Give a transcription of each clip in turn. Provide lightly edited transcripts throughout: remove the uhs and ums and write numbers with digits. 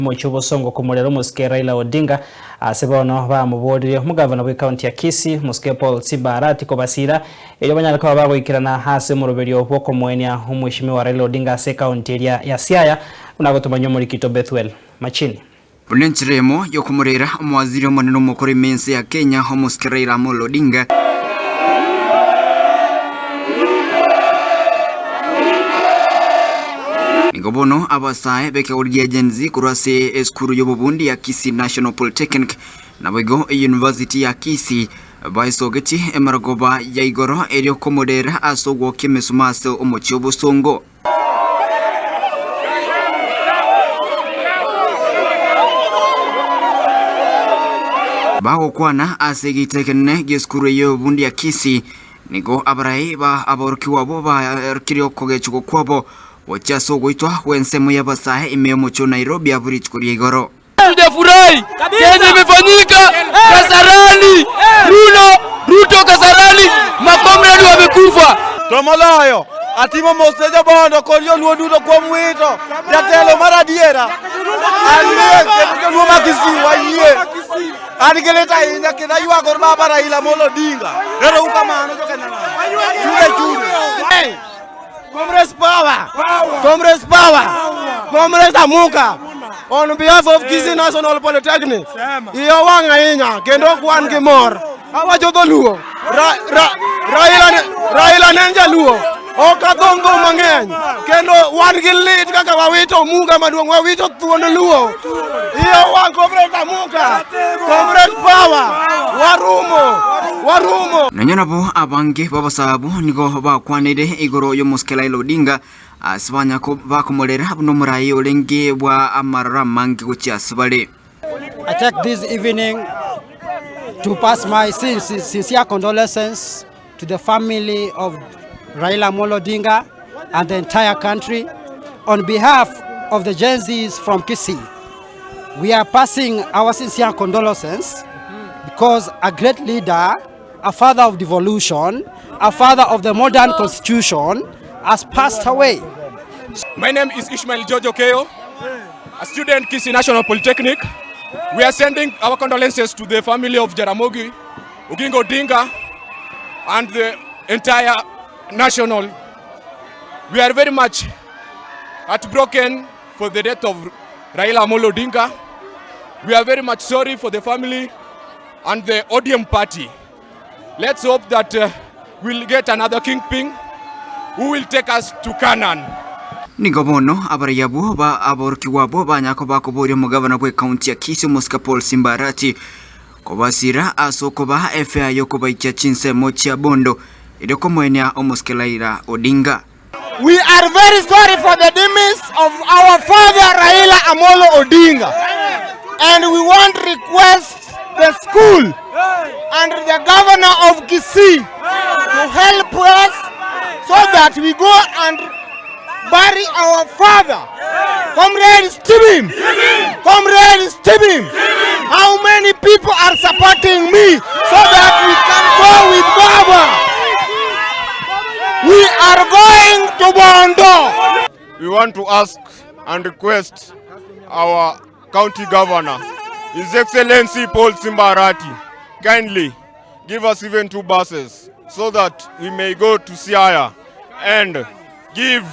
Mochubo songo Komorera muske Raila Odinga asebono ba mubodire mugavana we county ya Kisii muske Paul Sibarati ko basira eyo banyala kwa babo ikirana hase mu ruberio boko mwenya umwishimiwa Raila Odinga se county ya Siaya unagotuma muri Kito Bethwel machini Bunenchiremo yo Komorera umwaziri munene mukore mense ya Kenya muske Raila Odinga Ngobono abasae beke urgia jenzi kurase eskuru yobobundi ya Kisii National Polytechnic na bego University ya Kisii baisogeti emaragoba ya igoro elio Komorera asogwo kimesumase omochobo songo Bago kwana asegitekene geskuru yobobundi ya Kisii nigo Oborai ba Abaorokigwa ba kirio kogechuko kwabo wachaso goitwa wensemo ya basahe imeyomocho Nairobi aburichukuri igoro. Tujafurahi kenye imefanyika Kasarani, Ruto Kasarani, makomredi wamekufa. Tomalayo atimo moseja bondo kolio luodudo kwa mwito jatelo maradiera aliye luoma Kisii waye anigeleta inya kida yuwa gor baba Raila Odinga nero ukamano jokana jure hey Comrades power! Comrades power! Comrades amuka! On behalf of Kisii National Polytechnic, iyo wanga inya, kendo kwan kimor. Awa jodo luo. Raila nenja luo. Okathongo mang'eny. Kendo wan gi lit kaka wawito muga maduong' wawito thuon luo. Iyo wang Comrades amuka. Comrades power! Warumo! Nanyonabo abange babasabu nigo bakwanire igoro yo muske Raila Odinga asibanya ko bakomorera buno murayi olenge bwa amarara mangi gucyasibale. I take this evening to pass my sincere condolences to the family of Raila Odinga and the entire country. On behalf of the Gen Zs from Kisii, we are passing our sincere condolences because a great leader, a father of devolution, a father of the modern constitution has passed away. My name is Ishmael Jojo Keo, a student Kisii National Polytechnic. We are sending our condolences to the family of Jaramogi, Odinga, and the entire national. We are very much heartbroken for the death of Raila Odinga. We are very much sorry for the family and the ODM party. Let's hope that we'll get another kingpin who will take us to Canaan. Nigobono abarayabu ba Abaorokigwa bo banyako bakobori mugavana kwe county ya Kisii muske Paul Sibarati kobasira asoko ba FA yokoba icyachinse mochia bondo ideko mwenya omuske Raila Odinga. We are very sorry for the demise of our father Raila Odinga, and we want to request the school and the governor of Kisii to help us so that we go and bury our father. Comrades, Tibim! Comrades, Tibim! How many people are supporting me so that we can go with Baba? We are going to Bondo. We want to ask and request our county governor, His Excellency Paul Sibarati, kindly give us even 2 buses so that we may go to Siaya and give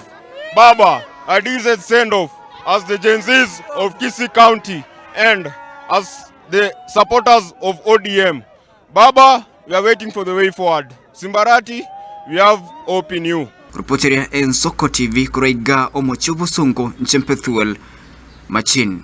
Baba a decent send-off as the Gen Zs of Kisii County and as the supporters of ODM. Baba, we are waiting for the way forward. Sibarati, we have hope in you. Reporteria Ensoko TV kuraiga omochobo songo nchempethuel machine.